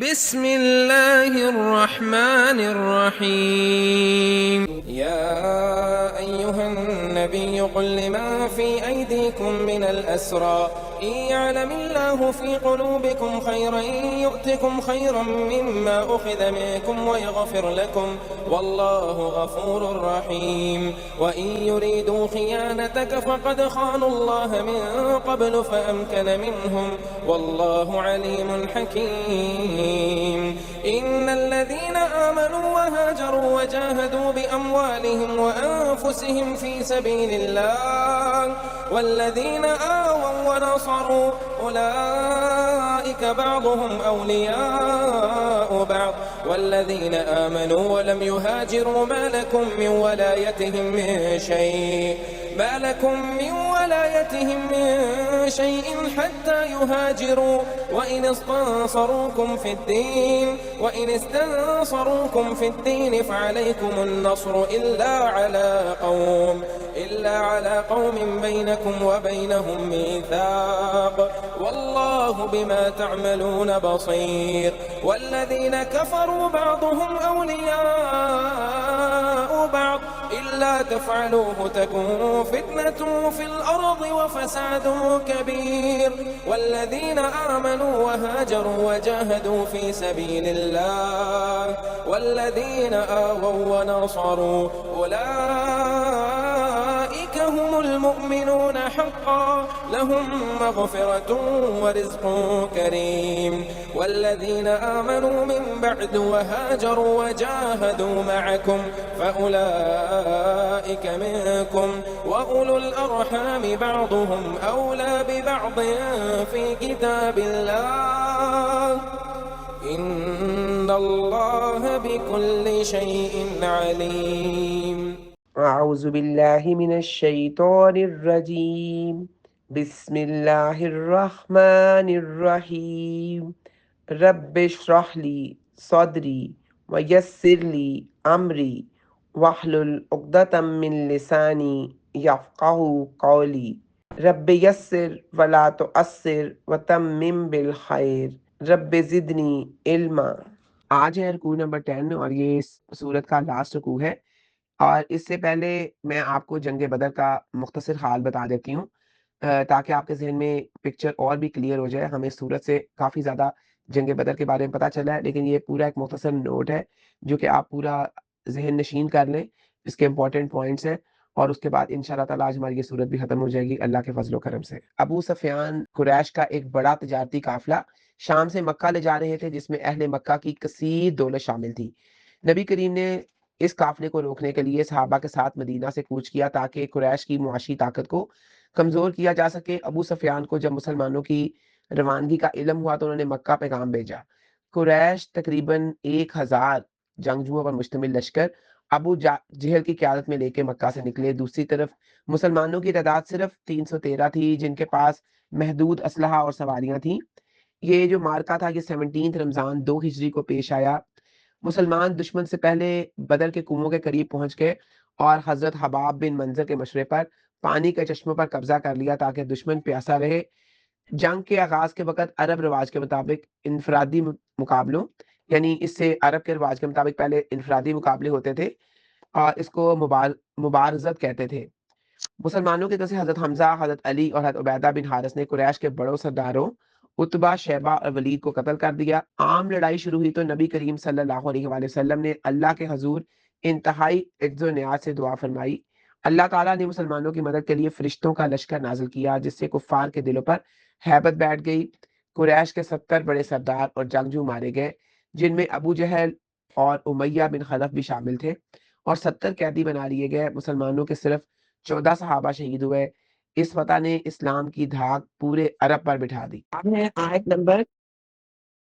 بسم الله الرحمن الرحيم يا أيها النبي قل لمن في أيديكم من الأسرى إن يعلم الله في قلوبكم خيرا يؤتكم خيرا مما أخذ منكم ويغفر لكم والله غفور رحيم وإن يريدوا خيانتك فقد خانوا الله من قبل فأمكن منهم والله عليم حكيم إن الذين آمنوا وهاجروا وجاهدوا بأموالهم وأنفسهم في سبيل الله والذين آووا ونصروا أولئك بعضهم أولياء بعض والذين آمنوا ولم يهاجروا ما لكم من ولايتهم من شيء حتى يهاجروا وإن استنصروكم في الدين فعليكم النصر إلا على قوم بينكم وبينهم ميثاق والله بما تعملون بصير والذين كفروا بعضهم أولياء بعض إلا تفعلوه تكون فتنة في الأرض وفساد كبير والذين آمنوا وهاجروا وجاهدوا في سبيل الله والذين آووا ونصروا أولئك هم المؤمنون حقا لهم مغفرة ورزق كريم والذين آمنوا من بعد وهاجروا وجاهدوا معكم فأولئك منكم وأولو الأرحام بعضهم أولى ببعض في كتاب الله إن الله بكل شيء عليم. أعوذ بالله من الشيطان الرجيم بسم الله الرحمن الرحيم رب اشرح لي صدري ويسر لي أمري واحلل عقدة من لساني يفقه قولي رب يسر ولا تؤثر وتمم بالخير رب زدنی علما. آج ہے رکوع نمبر 10 اور یہ اس سورت کا لاسٹ رکوع ہے، اور اس سے پہلے میں آپ کو جنگ بدر کا مختصر حال بتا دیتی ہوں تاکہ آپ کے ذہن میں پکچر اور بھی کلیئر ہو جائے. ہمیں سورت سے کافی زیادہ جنگ بدر کے بارے میں پتہ چلا ہے، لیکن یہ پورا ایک مختصر نوٹ ہے جو کہ آپ پورا ذہن نشین کر لیں، اس کے امپورٹنٹ پوائنٹس ہیں، اور اس کے بعد انشاءاللہ تعالیٰ آج ہماری یہ سورت بھی ختم ہو جائے گی اللہ کے فضل و کرم سے. ابو سفیان قریش کا ایک بڑا تجارتی قافلہ شام سے مکہ لے جا رہے تھے، جس میں اہل مکہ کی کثیر دولت شامل تھی. نبی کریم نے اس قافلے کو روکنے کے لیے صحابہ کے ساتھ مدینہ سے کوچ کیا تاکہ قریش کی معاشی طاقت کو کمزور کیا جا سکے. ابو سفیان کو جب مسلمانوں کی روانگی کا علم ہوا تو انہوں نے مکہ پیغام بھیجا. قریش تقریباً 1000 جنگجوؤں پر مشتمل لشکر ابو جہل کی قیادت میں لے کے مکہ سے نکلے. دوسری طرف مسلمانوں کی تعداد صرف 313 تھی، جن کے پاس محدود اسلحہ اور سواریاں تھیں. یہ جو مارکا تھا یہ 17 رمضان 2 ہجری کو پیش آیا. مسلمان دشمن سے پہلے بدر کے کنووں کے قریب پہنچ گئے اور حضرت حباب بن منظر کے مشورے پر پانی کے چشموں پر قبضہ کر لیا تاکہ دشمن پیاسا رہے. جنگ کے آغاز کے وقت عرب رواج کے مطابق انفرادی مقابلوں، یعنی اس سے عرب کے رواج کے مطابق پہلے انفرادی مقابلے ہوتے تھے اور اس کو مبارزت کہتے تھے. مسلمانوں کی طرف سے حضرت حمزہ، حضرت علی اور حضرت عبیدہ بن حارث نے قریش کے بڑوں سرداروں عتبہ، شیبہ اور ولید کو قتل کر دیا. عام لڑائی شروع ہوئی تو نبی کریم صلی اللہ علیہ وآلہ وسلم نے اللہ کے حضور انتہائی عجز و نیاز سے دعا فرمائی. اللہ تعالیٰ نے مسلمانوں کی مدد کے لیے فرشتوں کا لشکر نازل کیا جس سے کفار کے دلوں پر ہیبت بیٹھ گئی. قریش کے 70 بڑے سردار اور جنگجو مارے گئے، جن میں ابو جہل اور امیہ بن خلف بھی شامل تھے، اور 70 قیدی بنا لیے گئے. مسلمانوں کے صرف 14 صحابہ شہید ہوئے. اس فتح نے اسلام کی دھاک پورے عرب پر بٹھا دی. اب ہے آیت نمبر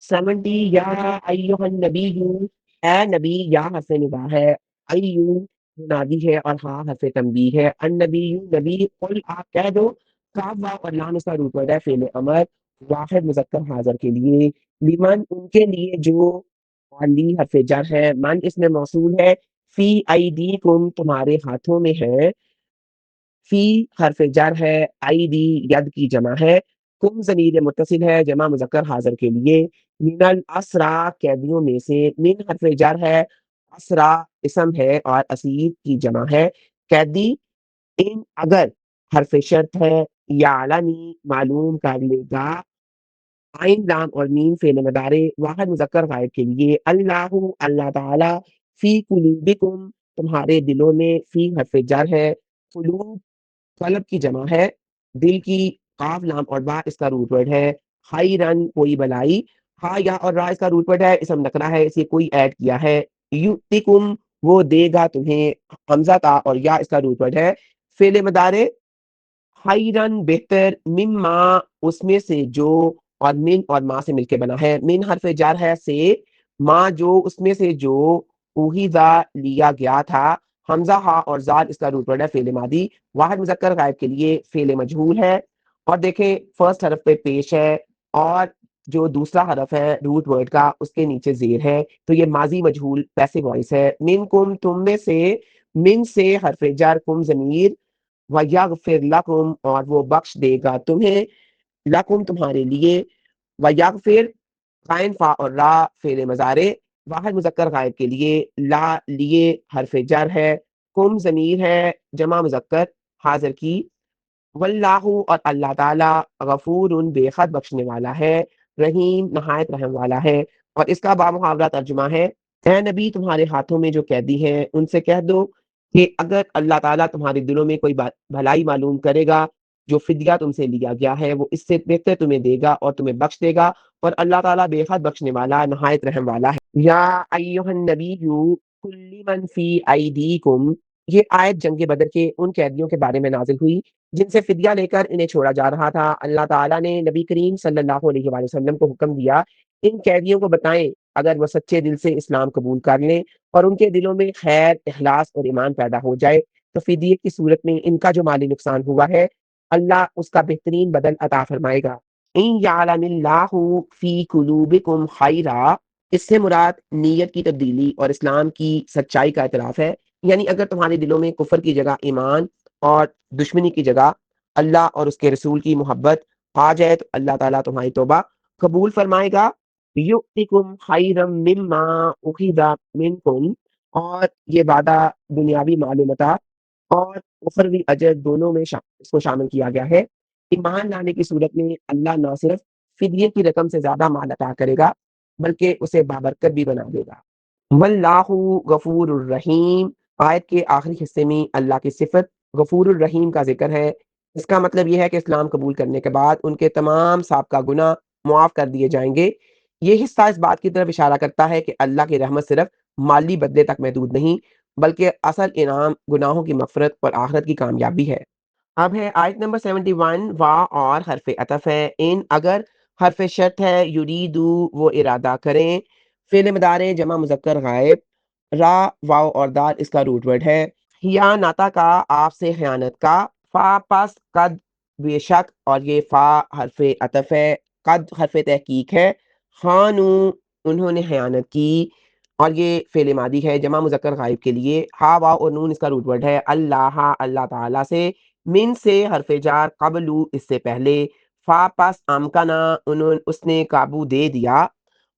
70. یا ایھا النبی، اے نبی، یا حرف ندا ہے، ایو منادی ہے، اور ہاں حرف تنبیہ ہے. النبی، نبی، قل آپ کہہ دو. کاف واو اور لام اس کا روٹ ورڈ ہے فعل امر واحد مذکر حاضر کے لیے. لمن، ان کے لیے جو، اور لی حرف جر ہے، من اس میں موصول ہے، فی ایدیکم تمہارے ہاتھوں میں ہے، فی حرف جر ہے، ایدی ید کی جمع ہے، کم ضمیر متصل ہے جمع مذکر حاضر کے لیے، من الاسرا قیدیوں میں سے، من حرف جر ہے، اسرا اسم ہے اور اسیر کی جمع ہے، قیدی، ان اگر حرف شرط ہے، یعلمی معلوم کر لے گا، عین لام اور میم فعل مضارع واحد مذکر غائب کے لیے، اللہ اللہ تعالی، فی قلوبکم تمہارے دلوں میں، فی حرف جر ہے، قلوب قلب کی جمع ہے، دل کی، قاف لام اور با اس کا روٹ ورڈ ہے، خیرن کوئی بلائی، ہا یا اور را اس کا روٹ ورڈ ہے، اسم نکرہ ہے، اسے کوئی ایڈ کیا ہے، یؤتکم وہ دے گا تمہیں، حمزہ تا اور یا اس کا روٹ ورڈ ہے، فعل مضارع خیرن بہتر، مما اس میں سے جو، اور من اور ما سے مل کے بنا ہے، من حرف جار ہے سے، ما جو اس میں سے جو، اوہیزا لیا گیا تھا، حمزہ ہا اور زاد اس کا روٹ ورڈ ہے فعل ماضی، واحد مذکر غائب کے لیے فعل مجہول ہے، اور دیکھیں فرسٹ حرف پہ پیش ہے، اور جو دوسرا حرف ہے روٹ ورڈ کا اس کے نیچے زیر ہے، تو یہ ماضی مجہول پیسو وائس ہے، من کم تم میں سے، من سے حرف جر، کم ضمیر، وَيَغْفِرْ لَكُمْ اور وہ بخش دے گا تمہیں، لَكُمْ تمہارے لیے، وَيَغْفِرْ قائن فا اور را فعل مضارع واحد مذکر غائب کے لیے، لا لیے حرف جر ہے، کم ضمیر ہے جمع مذکر حاضر کی، واللہ اور اللہ تعالی، غفور بے حد بخشنے والا ہے، رحیم نہایت رحم والا ہے، اور اس کا بامحاورہ ترجمہ ہے، اے نبی تمہارے ہاتھوں میں جو قیدی ہیں ان سے کہہ دو کہ اگر اللہ تعالیٰ تمہارے دلوں میں کوئی بھلائی معلوم کرے گا، جو فدیہ تم سے لیا گیا ہے وہ اس سے بہتر تمہیں دے گا اور تمہیں بخش دے گا، اور اللہ تعالیٰ بے حد بخشنے والا نہایت رحم والا ہے۔ یا ایھا النبی کل من فی ایدیکم، یہ آیت جنگ بدر کے ان قیدیوں کے بارے میں نازل ہوئی جن سے فدیہ لے کر انہیں چھوڑا جا رہا تھا۔ اللہ تعالیٰ نے نبی کریم صلی اللہ علیہ وآلہ وسلم کو حکم دیا ان قیدیوں کو بتائیں اگر وہ سچے دل سے اسلام قبول کر لیں اور ان کے دلوں میں خیر، اخلاص اور ایمان پیدا ہو جائے تو فدیے کی صورت میں ان کا جو مالی نقصان ہوا ہے اللہ اس کا بہترین بدل عطا فرمائے گا۔ ان یعلم اللہ فی قلوبکم خیرا، اس سے مراد نیت کی تبدیلی اور اسلام کی سچائی کا اعتراف ہے، یعنی اگر تمہارے دلوں میں کفر کی جگہ ایمان اور دشمنی کی جگہ اللہ اور اس کے رسول کی محبت آ جائے تو اللہ تعالیٰ تمہاری توبہ قبول فرمائے گا، یؤتکم خیرا مما اخذ منکم، اور یہ وعدہ دنیاوی معلومات اور اخروی اجر دونوں میں اس کو شامل کیا گیا ہے۔ ایمان لانے کی صورت میں اللہ نہ صرف فدیے کی رقم سے زیادہ مال عطا کرے گا بلکہ اسے بابرکت بھی بنا دے گا۔ واللہ غفور الرحیم، آیت کے آخری حصے میں اللہ کی صفت غفور الرحیم کا ذکر ہے، اس کا مطلب یہ ہے کہ اسلام قبول کرنے کے بعد ان کے تمام سابقہ گناہ معاف کر دیے جائیں گے۔ یہ حصہ اس بات کی طرف اشارہ کرتا ہے کہ اللہ کی رحمت صرف مالی بدلے تک محدود نہیں بلکہ اصل انعام گناہوں کی مغفرت اور آخرت کی کامیابی ہے۔ اب ہے آیت نمبر 71، وا اور حرف عطف ہے، ان اگر حرف شرط ہے، یریدو وہ ارادہ کریں، فعل مضارع جمع مذکر غائب، را واو اور دال اس کا روٹ ورڈ ہے، خیانتا کا آپ سے خیانت کا، فا پس قد بے شک، اور یہ فا حرف عطف ہے، قد حرف تحقیق ہے، خانو انہوں نے خیانت کی، اور یہ فعل ماضی ہے جمع مذکر غائب کے لیے، ہا واو اور نون اس کا روٹ ورڈ ہے، اللہ اللہ تعالیٰ سے، من سے حرف جار، قبلو اس سے پہلے، فا پس امکنا اس نے قابو دے دیا،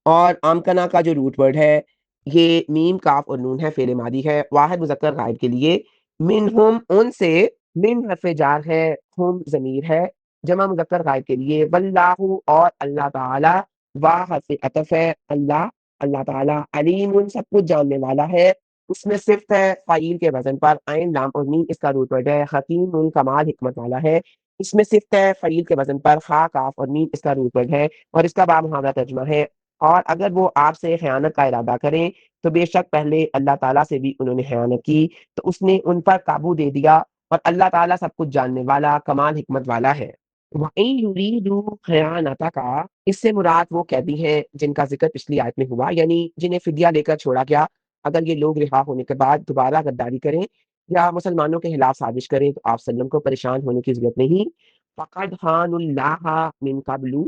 اور امکنا کا جو روٹ ورڈ ہے یہ میم کاف اور نون ہے، فعل ماضی ہے واحد مذکر غائب کے لیے، منہم ان سے، من حرف جار ہے، ہم ضمیر ہے جمع مذکر غائب کے لیے، واللہ اور اللہ تعالی، وا حرف عطف ہے، اللہ اللہ تعالیٰ، علیم سب کچھ جاننے والا ہے، اس میں صفت ہے فعیل کے وزن پر، عین لام اور میم اس کا روٹ ورڈ ہے، حکیم کمال حکمت والا ہے، اس میں صفت ہے فعیل کے وزن پر، خا کاف اور میم اس کا روٹ ورڈ ہے، اور اس کا بامحاورہ ترجمہ ہے، اور اگر وہ آپ سے خیانت کا ارادہ کریں تو بے شک پہلے اللہ تعالیٰ سے بھی انہوں نے خیانت کی تو اس نے ان پر قابو دے دیا، اور اللہ تعالیٰ سب کچھ جاننے والا کمال حکمت والا ہے۔ وَإِن يُرِيدُوا خِيَانَتَكَ، اس سے مراد وہ قیدی ہیں جن کا ذکر پچھلی آیت میں ہوا، یعنی جنہیں فدیہ لے کر چھوڑا گیا، اگر یہ لوگ رہا ہونے کے بعد دوبارہ غداری کریں یا مسلمانوں کے خلاف سازش کریں تو آپ وسلم کو پریشان ہونے کی ضرورت نہیں، فَقَدْ خَانُوا اللَّهَ مِن قَبْلُ،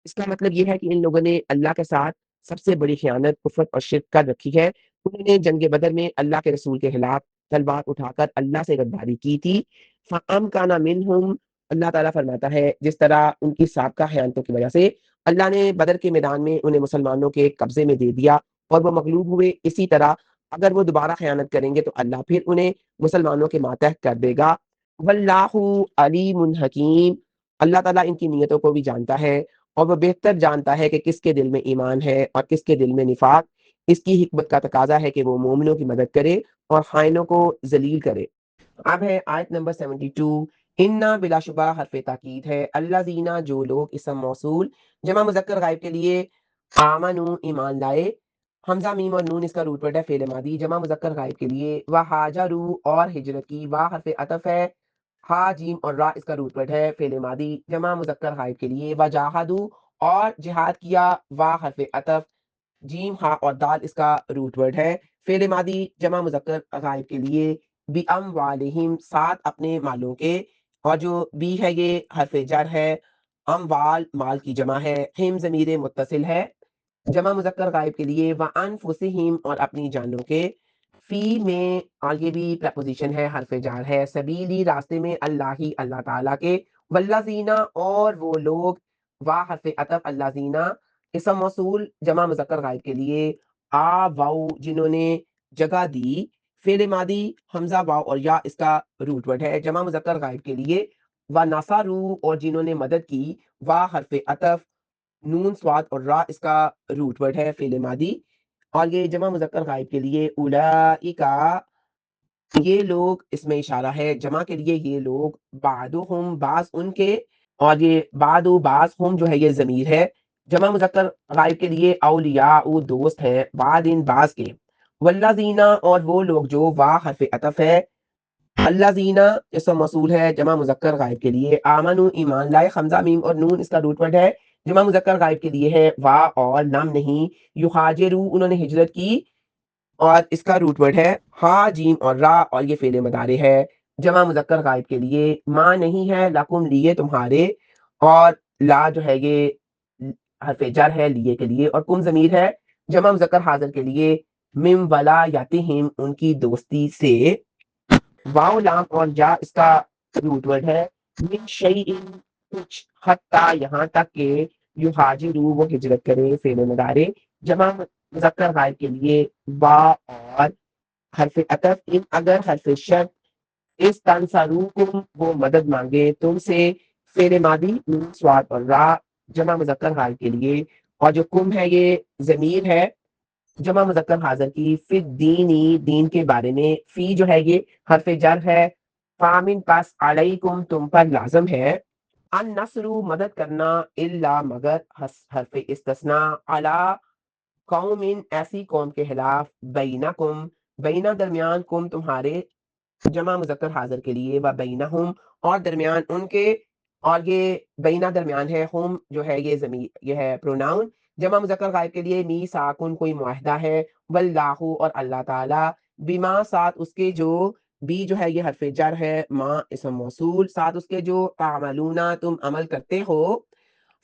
اس کا مطلب یہ ہے کہ ان لوگوں نے اللہ کے ساتھ سب سے بڑی خیانت، کفر اور شرک کر رکھی ہے، انہوں نے جنگ بدر میں اللہ کے رسول کے خلاف تلوار اٹھا کر اللہ سے غداری کی تھی، فَأَمْكَنَ مِنْهُمْ اللہ تعالیٰ فرماتا ہے جس طرح ان کی سابقہ خیانتوں کی وجہ سے اللہ نے بدر کے میدان میں انہیں مسلمانوں کے قبضے میں دے دیا اور وہ مغلوب ہوئے، اسی طرح اگر وہ دوبارہ خیانت کریں گے تو اللہ پھر انہیں مسلمانوں کے ماتحت کر دے گا۔ واللہ علیم حکیم، اللہ تعالیٰ ان کی نیتوں کو بھی جانتا ہے اور وہ بہتر جانتا ہے کہ کس کے دل میں ایمان ہے اور کس کے دل میں نفاق۔ اس کی حکمت کا تقاضا ہے کہ وہ مومنوں کی مدد کرے اور خائنوں کو ذلیل کرے۔ اب ہے آیت نمبر 72۔ انا بلا شبہ حرف تاکید ہے، اللہ زینہ جو لوگ، اسم موصول جمع مذکر غائب کے لیے، آمنو ایمان لائے، حمزہ میم اور نون اس کا روٹ ورڈ ہے، فعل ماضی جمع مذکر غائب کے لیے، وہاجرو اور ہجرت کی، وا حرف عطف ہے، ہا جیم اور را اس کا روٹ ورڈ ہے، فعل ماضی جمع مذکر غائب کے لیے، وجاہدو اور جہاد کیا، وا حرف عطف، جیم ہا اور دال اس کا روٹ ورڈ ہے، فعل ماضی جمع مذکر غائب کے لیے، بی ام والہم ساتھ اپنے مالوں کے، اور جو بی ہے یہ حرف جر ہے، اموال مال کی جمع ہے، ہم ضمیر متصل ہے جمع مذکر غائب کے لیے، وانفسہم اور اپنی جانوں کے، فی میں اور یہ بھی پریپوزیشن ہے، حرف جار ہے، سبیلی راستے میں، اللہ ہی اللہ تعالیٰ کے، والذین اور وہ لوگ، وا حرف عطف الذین اسم موصول جمع مذکر غائب کے لیے، واؤ جنہوں نے جگہ دی، فعل ماضی حمزہ واؤ اور یا اس کا روٹ ورڈ ہے جمع مذکر غائب کے لیے، و نصروا اور جنہوں نے مدد کی، وا حرف عطف نون سواد اور را اس کا روٹ ورڈ ہے، فعل ماضی اور یہ جمع مذکر غائب کے لیے، اولئک یہ لوگ اس میں اشارہ ہے جمع کے لیے، یہ لوگ، بعدہم بعض ان کے، اور یہ بعد و بعض ہم جو ہے یہ ضمیر ہے جمع مذکر غائب کے لیے، اولیاء دوست ہیں، بعد ان بعض کے، والذین اور وہ لوگ جو، وا حرف عطف ہے، الذین اسم موصول ہے جمع مذکر غائب کے لیے، آمنو ایمان لائے، حمزہ میم اور نون اس کا روٹ ورڈ ہے جمع مذکر غائب کے لیے ہے، وا اور نام نہیں، یہاجرو انہوں نے ہجرت کی اور اس کا روٹ ورڈ ہے ہا جیم اور را اور یہ فعل مضارع ہے جمع مذکر غائب کے لیے، ماں نہیں ہے لکم لیے تمہارے، اور لا جو ہے یہ حرف جر ہے لیے کے لیے، اور کم ضمیر ہے جمع مذکر حاضر کے لیے، مم ولایتہم ان کی دوستی سے، واؤ لام اور جا اس کا روٹ ورڈ ہے، من شیء کچھ، حتیٰ یہاں تک کہ، یہاجروا وہ ہجرت کرے، فعل مضارع جمع مذکر غائب کے لیے، با اور حرف عطف ان اگر حرف شرط، اس تنصروکم وہ مدد مانگے تم سے، فعل ماضی نون سواد اور را جمع مذکر غائب کے لیے، اور جو کم ہے یہ ضمیر ہے جمع مذکر حاضر کی، فی دینی دین کے بارے میں، فی جو ہے یہ حرف جر ہے، فامن پس علیکم تم پر لازم ہے، النصر مدد کرنا، الا مگر حرف استثناء، علی قوم ایسی قوم کے خلاف، بینکم بینا درمیان، کم تمہارے جمع مذکر حاضر کے لیے، و بینہم اور درمیان ان کے، اور یہ بینا درمیان ہے، ہم جو ہے یہ ضمیر یہ ہے پروناؤن جمع مذکر غائب کے لیے، می ساکن کوئی معاہدہ ہے، واللہ اور اللہ تعالیٰ، بما ساتھ اس کے جو، بی جو ہے یہ حرف جر ہے، ما اسم موصول ساتھ اس کے جو، تعملون تم عمل کرتے ہو،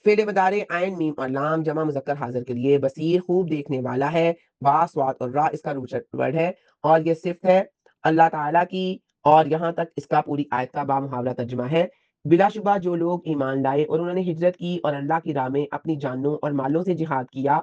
فعل مضارع عین میم اور لام جمع مذکر حاضر کے لیے، بصیر خوب دیکھنے والا ہے، با سواد اور را اس کا روٹ ورڈ ہے، اور یہ صفت ہے اللہ تعالیٰ کی، اور یہاں تک اس کا پوری آیت کا بامحاورہ ترجمہ ہے۔ بلا شبہ جو لوگ ایمان لائے اور انہوں نے ہجرت کی اور اللہ کی راہ میں اپنی جانوں اور مالوں سے جہاد کیا،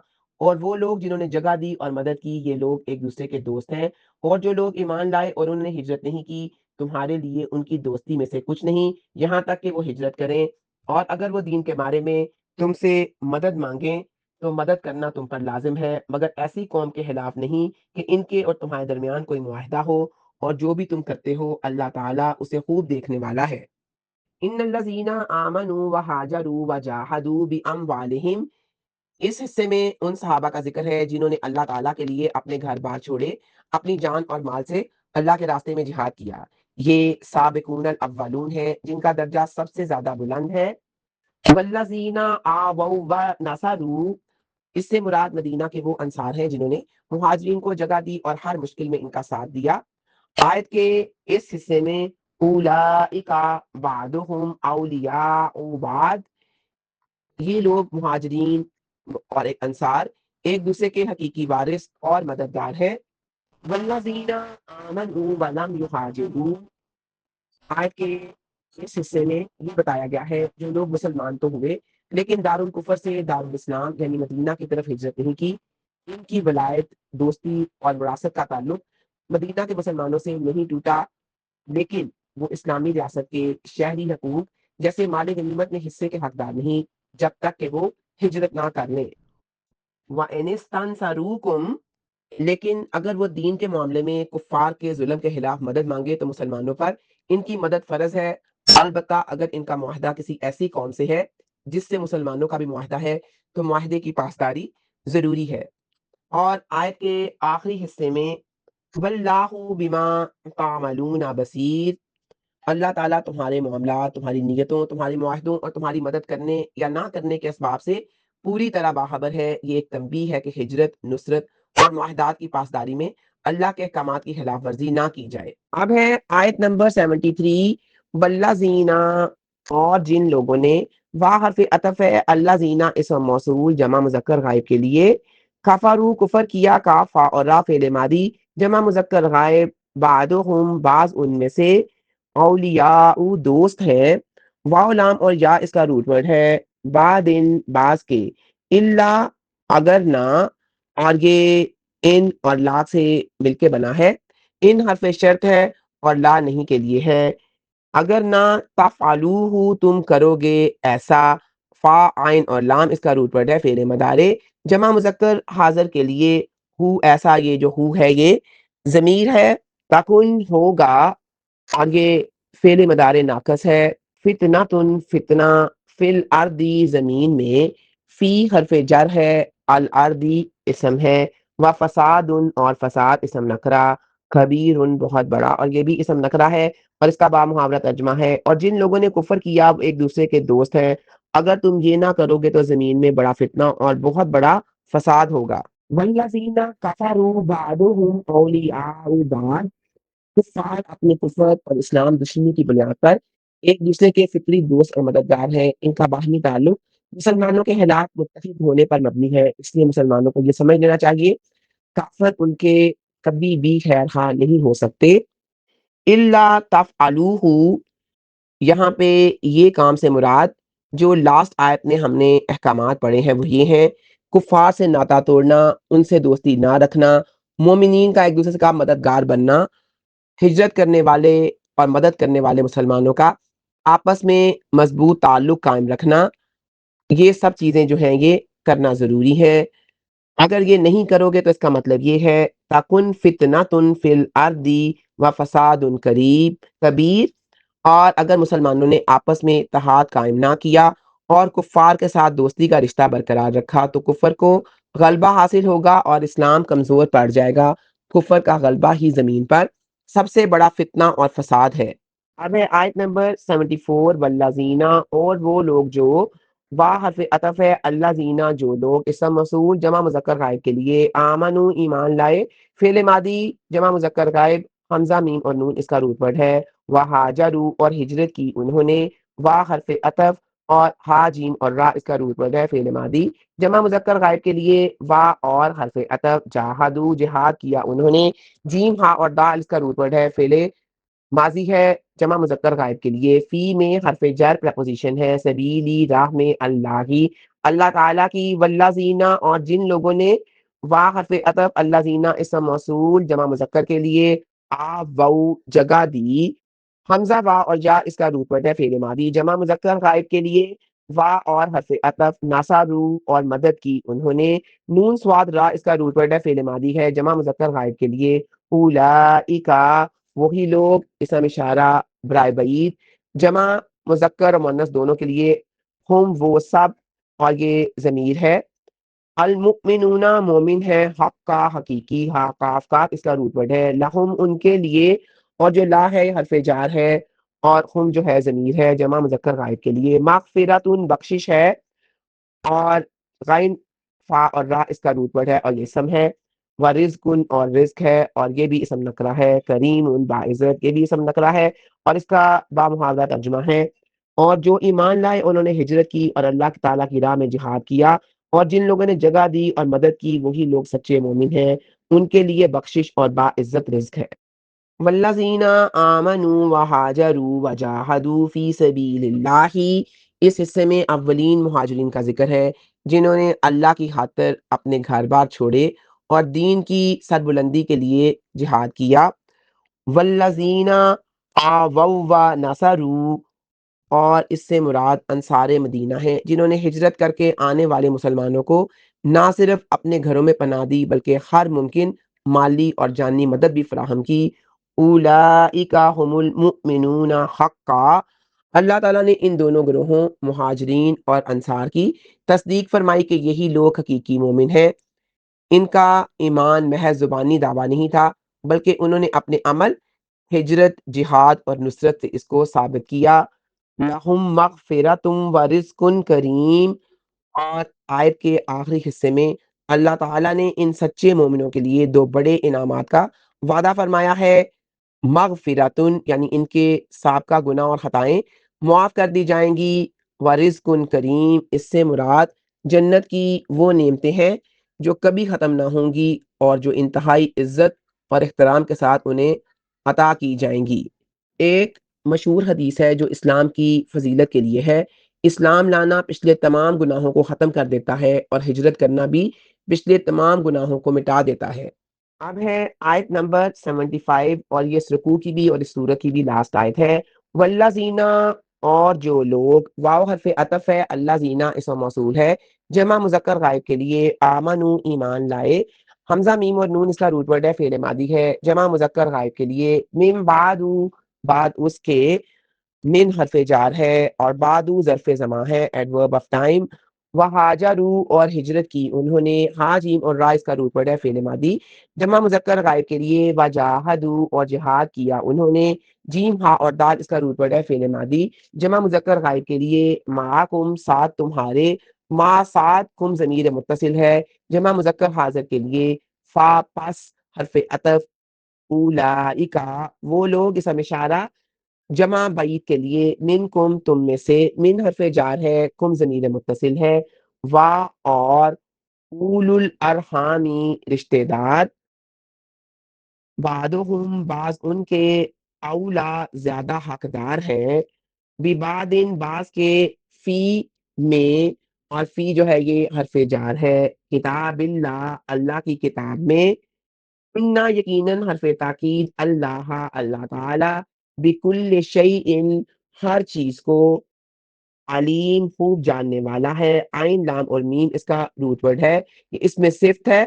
اور وہ لوگ جنہوں نے جگہ دی اور مدد کی، یہ لوگ ایک دوسرے کے دوست ہیں، اور جو لوگ ایمان لائے اور انہوں نے ہجرت نہیں کی، تمہارے لیے ان کی دوستی میں سے کچھ نہیں، یہاں تک کہ وہ ہجرت کریں، اور اگر وہ دین کے بارے میں تم سے مدد مانگیں تو مدد کرنا تم پر لازم ہے، مگر ایسی قوم کے خلاف نہیں کہ ان کے اور تمہارے درمیان کوئی معاہدہ ہو، اور جو بھی تم کرتے ہو اللہ تعالیٰ اسے خوب دیکھنے والا ہے۔ ان الذین آمنوا وہاجروا وجاہدوا باموالہم، اس حصے میں ان صحابہ کا ذکر ہے جنہوں نے اللہ تعالیٰ کے لیے اپنے گھر بار چھوڑے، اپنی جان اور مال سے اللہ کے راستے میں جہاد کیا، یہ سابقون الاولون ہے جن کا درجہ سب سے زیادہ بلند ہے، والذین آووا ونصروا اس سے مراد مدینہ کے وہ انصار ہیں جنہوں نے مہاجرین کو جگہ دی اور ہر مشکل میں ان کا ساتھ دیا۔ آیت کے اس حصے میں، اولئک بعضهم اولیاء بعض، یہ لوگ مہاجرین اور ایک انصار ایک دوسرے کے حقیقی وارث اور مددگار ہیں، والذین آمنوا ولم یہاجروا، آیت کے اس حصے میں یہ بتایا گیا ہے جو لوگ مسلمان تو ہوئے لیکن دارالکفر سے دارالاسلام یعنی مدینہ کی طرف ہجرت نہیں کی، ان کی ولایت، دوستی اور وراثت کا تعلق مدینہ کے مسلمانوں سے نہیں ٹوٹا، لیکن وہ اسلامی ریاست کے شہری حقوق جیسے مال غنیمت میں حصے کے حقدار نہیں جب تک کہ وہ ہجرت نہ کر لیں۔ وَإِنِ اسْتَنْصَرُوكُمْ، لیکن اگر وہ دین کے معاملے میں کفار کے ظلم کے خلاف مدد مانگے تو مسلمانوں پر ان کی مدد فرض ہے، البتہ اگر ان کا معاہدہ کسی ایسی قوم سے ہے جس سے مسلمانوں کا بھی معاہدہ ہے تو معاہدے کی پاسداری ضروری ہے۔ اور آیت کے آخری حصے میں وَاللَّهُ بِمَا تَعْمَلُونَ بَصِيرٌ، اللہ تعالیٰ تمہارے معاملات، تمہاری نیتوں، تمہارے معاہدوں اور تمہاری مدد کرنے یا نہ کرنے کے اسباب سے پوری طرح باخبر ہے۔ یہ ایک تنبیہ ہے کہ ہجرت، نصرت اور معاہدات کی پاسداری میں اللہ کے احکامات کی خلاف ورزی نہ کی جائے۔ اب ہے آیت نمبر 73، والذین، اور جن لوگوں نے، واہ حرف عطف ہے، اللہ زینہ اسم موصول جمع مذکر غائب کے لیے، کفرو کفر کیا، کاف فا اور را فعل ماضی جمع مذکر غائب، بعضهم بعض ان میں سے، اولیاء دوست ہیں، واو لام اور یا اس کا روٹ ورڈ ہے، بعدن بعض کے، اللہ اگر نہ، اور یہ ان اور لا سے مل کے بنا ہے، ان حرف شرط ہے اور لا نہیں کے لیے ہے، اگر نہ تفعلوہ تم کرو گے ایسا، فا عین اور لام اس کا روٹ ورڈ ہے فعل مضارع جمع مذکر حاضر کے لیے، ہو ایسا، یہ جو ہو ہے یہ ضمیر ہے، تکن ہوگا، اور یہ فعل مضارع ناقص ہے، فتنۃ فتنہ، فی الارضی زمین میں، فی حرف جر ہے، الارضی اسم ہے، و فساد اور فساد اسم نکرہ، کبیر بہت بڑا، اور یہ بھی اسم نکرہ ہے اور اس کا با محاورہ ترجمہ ہے، اور جن لوگوں نے کفر کیا وہ ایک دوسرے کے دوست ہیں، اگر تم یہ نہ کرو گے تو زمین میں بڑا فتنہ اور بہت بڑا فساد ہوگا۔ والذین کفروا بعضهم اولیاء بعض، کفار اپنے کفر اور اسلام دشمنی کی بنیاد پر ایک دوسرے کے فطری دوست اور مددگار ہیں، ان کا باہمی تعلق مسلمانوں کے خلاف متفق ہونے پر مبنی ہے، اس لیے مسلمانوں کو یہ سمجھ لینا چاہیے کافر ان کے کبھی بھی خیر خواہ نہیں ہو سکتے۔ الا تفعلوہ، یہاں پہ یہ کام سے مراد جو لاسٹ آیت میں ہم نے احکامات پڑھے ہیں وہ یہ ہیں، کفار سے ناتا توڑنا، ان سے دوستی نہ رکھنا، مومنین کا ایک دوسرے کا مددگار بننا، ہجرت کرنے والے اور مدد کرنے والے مسلمانوں کا آپس میں مضبوط تعلق قائم رکھنا، یہ سب چیزیں جو ہیں یہ کرنا ضروری ہے۔ اگر یہ نہیں کرو گے تو اس کا مطلب یہ ہے تکن فتنۃ فی الارض و فساد قریب کبیر، اور اگر مسلمانوں نے آپس میں اتحاد قائم نہ کیا اور کفار کے ساتھ دوستی کا رشتہ برقرار رکھا تو کفر کو غلبہ حاصل ہوگا اور اسلام کمزور پڑ جائے گا، کفر کا غلبہ ہی زمین پر سب سے بڑا فتنہ اور فساد ہے۔ اب ہے آیت نمبر 74، والذین، اور وہ لوگ جو، واہ حرف عطف ہے، اللہ زینہ جو لوگ، اسم موصول جمع مذکر غائب کے لیے، آمنو ایمان لائے، فعل ماضی جمع مذکر غائب، حمزہ میم اور نون اس کا روٹ ورڈ ہے، وہاجروا اور ہجرت کی انہوں نے، واہ حرف عطف اور ہا جیم اور را اس کا روٹ ورڈ ہے فعل ماضی جمع مذکر غائب کے لیے، واہ اور حرف عطف، جاہدوا جہاد کیا انہوں نے، جیم ہا اور دال اس کا روٹ ورڈ ہے فعل ماضی ہے جمع مذکر غائب کے لیے، فی میں حرف جر پریپوزیشن ہے، سبیلی راہ میں، اللہ ہی اللہ تعالیٰ کی، والذین اور جن لوگوں نے، واہ حرف عطف اللہ زینہ اسم موصول جمع مذکر کے لیے، آووا جگہ دی، حمزہ وا اور یا اس کا روٹ ورڈ ہے فعل ماضی جمع مذکر غائب کے لیے، وا اور حرف عطف، ناصروا اور مدد کی انہوں نے، نون سواد را اس کا روٹ ورڈ ہے فعل ماضی ہے جمع مذکر غائب کے لیے، اولئک وہی لوگ، اسم اشارہ برائے بعید جمع مذکر اور مؤنث دونوں کے لیے، ہم وہ سب، اور یہ ضمیر ہے، المؤمنون مومن ہے، حق کا حقیقی، ہا قاف کا اس کا روٹ ورڈ ہے، لہم ان کے لیے، اور جو لا ہے حرف جار ہے، اور ہم جو ہے ضمیر ہے جمع مذکر غائب کے لیے، مغفرۃ بخشش ہے، اور غین فا اور را اس کا روٹ ورڈ ہے اور یہ اسم ہے، ورزق اور رزق ہے اور یہ بھی اسم نکرہ ہے، کریم باعزت یہ بھی اسم نکرہ ہے اور اس کا با محاورہ ترجمہ ہے، اور جو ایمان لائے انہوں نے ہجرت کی اور اللہ تعالیٰ کی راہ میں جہاد کیا، اور جن لوگوں نے جگہ دی اور مدد کی وہی لوگ سچے مومن ہیں، ان کے لیے بخشش اور باعزت رزق ہے۔ والذین آمنوا وہاجروا وجاہدوا فی سبیل اللہ، اس حصے میں اولین مہاجرین کا ذکر ہے جنہوں نے اللہ کی خاطر اپنے گھر بار چھوڑے اور دین کی سربلندی کے لیے جہاد کیا۔ والذین آووا ونصروا، اور اس سے مراد انصار مدینہ ہیں جنہوں نے ہجرت کر کے آنے والے مسلمانوں کو نہ صرف اپنے گھروں میں پناہ دی بلکہ ہر ممکن مالی اور جانی مدد بھی فراہم کی۔ اولئک هم المؤمنون حقا، اللہ تعالیٰ نے ان دونوں گروہوں مہاجرین اور انصار کی تصدیق فرمائی کہ یہی لوگ حقیقی مومن ہیں۔ ان کا ایمان محض زبانی دعویٰ نہیں تھا بلکہ انہوں نے اپنے عمل، ہجرت، جہاد اور نصرت سے اس کو ثابت کیا۔ لہم مغفرۃ و رزق کریم، اور آیت کے آخری حصے میں اللہ تعالیٰ نے ان سچے مومنوں کے لیے دو بڑے انعامات کا وعدہ فرمایا ہے۔ مغفرتن یعنی ان کے سابقہ گناہ اور خطائیں معاف کر دی جائیں گی، ورزق کریم اس سے مراد جنت کی وہ نعمتیں ہیں جو کبھی ختم نہ ہوں گی اور جو انتہائی عزت اور احترام کے ساتھ انہیں عطا کی جائیں گی۔ ایک مشہور حدیث ہے جو اسلام کی فضیلت کے لیے ہے: اسلام لانا پچھلے تمام گناہوں کو ختم کر دیتا ہے اور ہجرت کرنا بھی پچھلے تمام گناہوں کو مٹا دیتا ہے۔ اب ہے آیت نمبر 75، اور یہ اس رکوع کی بھی اور اس سورہ کی بھی لاسٹ آیت ہے۔ والذین، اور جو لوگ، واو حرف عطف ہے، اللہ زینہ اسم موصول ہے، جمع مذکر غائب کے لیے، آمنو ایمان لائے، حمزہ میم اور نون اس کا روٹ ورڈ ہے، فعل ماضی ہے، جمع مذکر غائب کے لیے، من بعد، بعد اس کے، من حرف جار ہے اور بعدو ظرف زماں ہے، ایڈورب آف ٹائم۔ وہاجروا، اور ہجرت کی انہوں نے، ہا جیم اور را اس کا روٹ ورڈ ہے، فعل ماضی، جمع مذکر غائب کے لیے، وجاہدوا، اور جہاد کیا انہوں نے، جیم ہا اور دال اس کا روٹ ورڈ ہے، فعل ماضی، جمع مذکر غائب کے لیے، معکم ساتھ تمہارے، ما ساتھ کم ضمیر متصل ہے، جمع مذکر حاضر کے لیے، فا پس حرف عطف، اولئک وہ لوگ اسم اشارہ، جمع بعید کے لیے، منکم تم میں سے، من حرف جار ہے، کم ضمیر متصل ہے، وا اور، اول الارحامی رشتہ دار، بعضهم بعض ان کے، اولا زیادہ حقدار ہیں، ببعض بعض کے، فی میں، اور فی جو ہے یہ حرف جار ہے، کتاب اللہ اللہ کی کتاب میں، انا یقیناً حرف تاکید، اللہ اللہ تعالی، بکل شیء ہر چیز کو، علیم خوب جاننے والا ہے، عین لام اور میم اس کا روٹ ورڈ ہے، یہ اس میں صفت ہے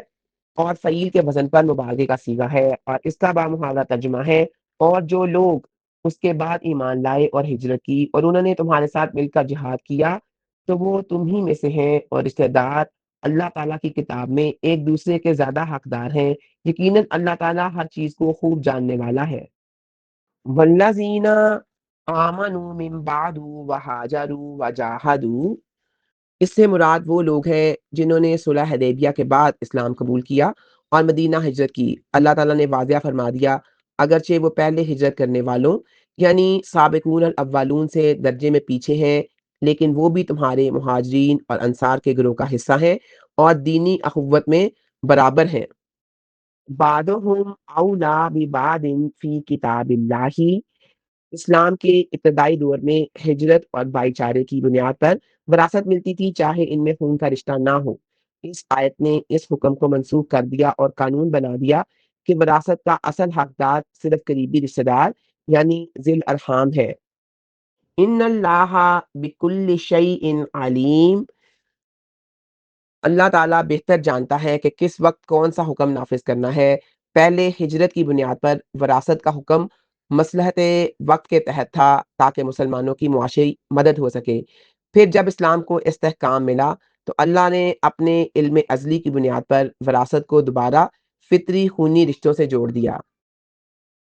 اور فعیل کے وزن پر مبالغے کا صیغہ ہے، اور اس کا بامحاورہ ترجمہ ہے: اور جو لوگ اس کے بعد ایمان لائے اور ہجرت کی اور انہوں نے تمہارے ساتھ مل کر جہاد کیا تو وہ تم ہی میں سے ہیں اور رشتہ دار اللہ تعالیٰ کی کتاب میں ایک دوسرے کے زیادہ حقدار ہیں، یقیناً اللہ تعالیٰ ہر چیز کو خوب جاننے والا ہے۔ والذین آمنوا من بعد وہاجروا وجاہدوا، اس سے مراد وہ لوگ ہیں جنہوں نے صلح حدیبیہ کے بعد اسلام قبول کیا اور مدینہ ہجرت کی۔ اللہ تعالیٰ نے واضح فرما دیا اگرچہ وہ پہلے ہجرت کرنے والوں یعنی سابقون الاولون سے درجے میں پیچھے ہیں، لیکن وہ بھی تمہارے مہاجرین اور انصار کے گروہ کا حصہ ہیں اور دینی اخوت میں برابر ہیں۔ بعضهم اولا ببعض فی کتاب اللہ، اسلام کے ابتدائی دور میں ہجرت اور بھائی چارے کی بنیاد پر وراثت ملتی تھی چاہے ان میں خون کا رشتہ نہ ہو۔ اس آیت نے اس حکم کو منسوخ کر دیا اور قانون بنا دیا کہ وراثت کا اصل حقدار صرف قریبی رشتہ دار یعنی ذی الارحام ہے۔ ان اللہ بکل شیء علیم، اللہ تعالیٰ بہتر جانتا ہے کہ کس وقت کون سا حکم نافذ کرنا ہے۔ پہلے ہجرت کی بنیاد پر وراثت کا حکم مصلحت وقت کے تحت تھا تاکہ مسلمانوں کی معاشی مدد ہو سکے، پھر جب اسلام کو استحکام ملا تو اللہ نے اپنے علم ازلی کی بنیاد پر وراثت کو دوبارہ فطری خونی رشتوں سے جوڑ دیا۔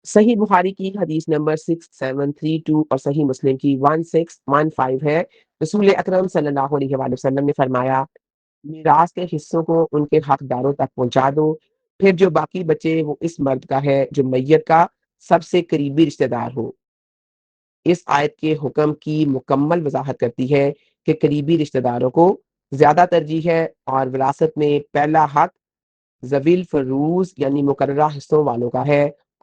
صحیح بخاری کی حدیث نمبر 6732 اور صحیح مسلم کی 1615 ہے، رسول اکرم صلی اللہ علیہ وآلہ وسلم نے فرمایا: میراث کے حصوں کو ان کے حقداروں تک پہنچا دو، پھر جو باقی بچے وہ اس مرد کا ہے جو میت کا سب سے قریبی رشتہ دار ہو۔ اس آیت کے حکم کی مکمل وضاحت کرتی ہے کہ قریبی رشتہ داروں کو زیادہ ترجیح ہے اور وراثت میں پہلا حق ذوی الفروض یعنی مقررہ حصوں والوں کا ہے،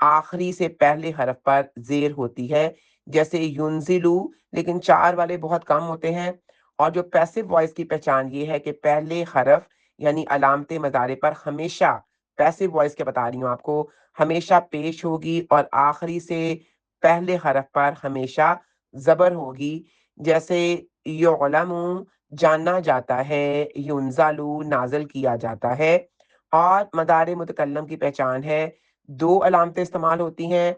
آخری سے پہلے حرف پر زیر ہوتی ہے، جیسے ینزلو، لیکن 4 والے بہت کم ہوتے ہیں۔ اور جو پیسو وائس کی پہچان یہ ہے کہ پہلے حرف یعنی علامت مضارع پر ہمیشہ، پیسو وائس کے بتا رہی ہوں آپ کو، ہمیشہ پیش ہوگی اور آخری سے پہلے حرف پر ہمیشہ زبر ہوگی، جیسے یعلم جانا جاتا ہے، ینزلو نازل کیا جاتا ہے۔ اور مدار متکلم کی پہچان ہے، 2 علامتیں استعمال ہوتی ہیں۔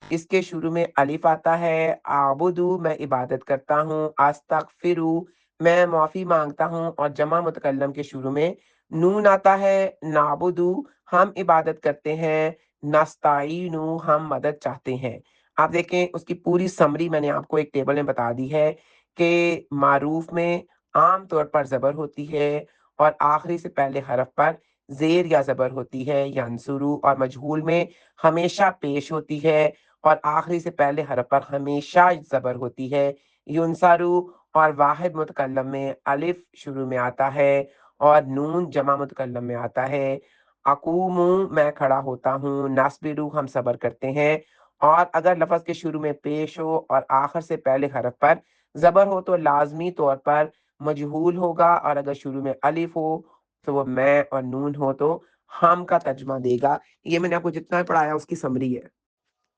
اس کے شروع میں الف آتا ہے، اعبدو میں عبادت کرتا ہوں، استغفرو میں معافی مانگتا ہوں، اور جمع متکلم کے شروع میں نون آتا ہے، نعبدو ہم عبادت کرتے ہیں، نستعینو ہم مدد چاہتے ہیں۔ آپ دیکھیں اس کی پوری سمری میں نے آپ کو ایک ٹیبل میں بتا دی ہے کہ معروف میں عام طور پر زبر ہوتی ہے اور آخری سے پہلے حرف پر زیر یا زبر ہوتی ہے، ینصرو، اور مجہول میں ہمیشہ پیش ہوتی ہے اور آخری سے پہلے حرف پر ہمیشہ زبر ہوتی ہے، ینصرو، اور واحد متکلم میں الف شروع میں آتا ہے اور نون جمع متکلم میں آتا ہے۔ اقوم میں کھڑا ہوتا ہوں، نصبرو ہم صبر کرتے ہیں۔ اور اگر لفظ کے شروع میں پیش ہو اور آخر سے پہلے حرف پر زبر ہو تو لازمی طور پر مجہول ہوگا، اور اگر شروع میں الف ہو تو وہ میں اور نون ہو تو ہم کا ترجمہ دے گا۔ یہ میں نے آپ کو جتنا پڑھایا اس کی سمری ہے۔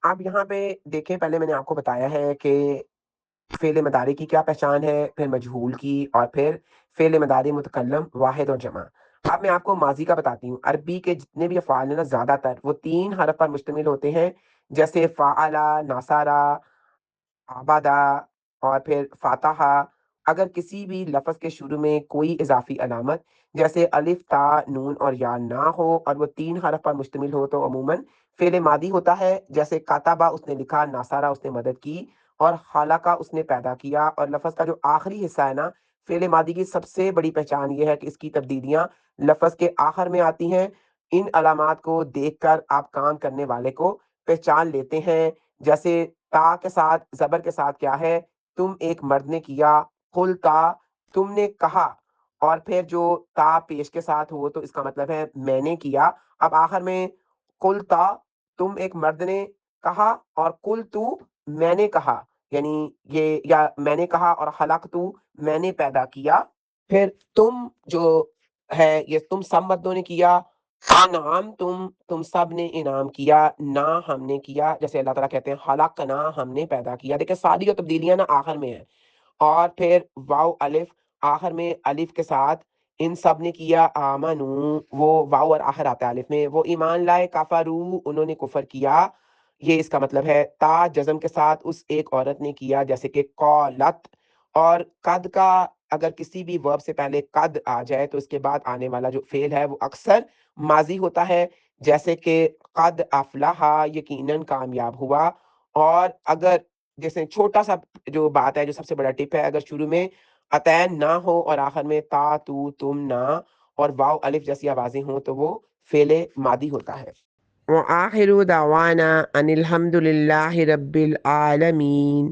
اب یہاں پہ دیکھیں، پہلے میں نے آپ کو بتایا ہے کہ فعل مضارع کی کیا پہچان ہے، پھر مجہول کی، اور پھر فعل مضارع متکلم واحد اور جمع۔ اب میں آپ کو ماضی کا بتاتی ہوں۔ عربی کے جتنے بھی افعال ہیں نا، زیادہ تر وہ 3 حرف پر مشتمل ہوتے ہیں، جیسے فعلا، نصارا، آبادا، اور پھر فاتحہ۔ اگر کسی بھی لفظ کے شروع میں کوئی اضافی علامت جیسے الف، تا، نون اور یا نہ ہو اور وہ 3 حرف پر مشتمل ہو تو عموماً فعل ماضی ہوتا ہے، جیسے کاتبہ اس نے لکھا، ناصارہ اس نے مدد کی، اور خلقہ اس نے پیدا کیا۔ اور لفظ کا جو آخری حصہ ہے نا، فعل ماضی کی سب سے بڑی پہچان یہ ہے کہ اس کی تبدیلیاں لفظ کے آخر میں آتی ہیں۔ ان علامات کو دیکھ کر آپ کام کرنے والے کو پہچان لیتے ہیں، جیسے تا کے ساتھ زبر کے ساتھ کیا ہے، تم ایک مرد نے کیا، قلتا تم نے کہا، اور پھر جو تا پیش کے ساتھ ہو تو اس کا مطلب ہے میں نے کیا۔ اب آخر میں قلتا تم ایک مرد نے کہا، اور قلتو میں نے کہا، یعنی یہ، یا میں نے کہا، اور خلقتو میں نے پیدا کیا۔ پھر تم جو ہے یہ تم سب مردوں نے کیا، انعام تم سب نے انعام کیا، نہ ہم نے کیا، جیسے اللہ تعالیٰ کہتے ہیں خلقنا ہم نے پیدا کیا۔ دیکھیں ساری جو تبدیلیاں نا آخر میں ہیں۔ اور پھر واو الف آخر میں الف کے ساتھ ان سب نے کیا، آمنو وہ واو اور آخر آتا ہے الف میں، وہ ایمان لائے، کفرو انہوں نے کفر کیا، یہ اس کا مطلب ہے۔ تا جزم کے ساتھ اس ایک عورت نے کیا، جیسے کہ قالت۔ اور قد کا اگر کسی بھی ورب سے پہلے قد آ جائے تو اس کے بعد آنے والا جو فعل ہے وہ اکثر ماضی ہوتا ہے، جیسے کہ قد افلح یقیناً کامیاب ہوا۔ اور اگر جیسے چھوٹا سا جو بات ہے، جو سب سے بڑا ٹپ ہے، اگر شروع میں عطین نہ ہو اور آخر میں تا، تو، تم، نہ اور واو الف جیسی آوازیں ہوں تو وہ فعل ماضی ہوتا ہے۔ وآخر دعوانا ان الحمد للہ رب العالمین۔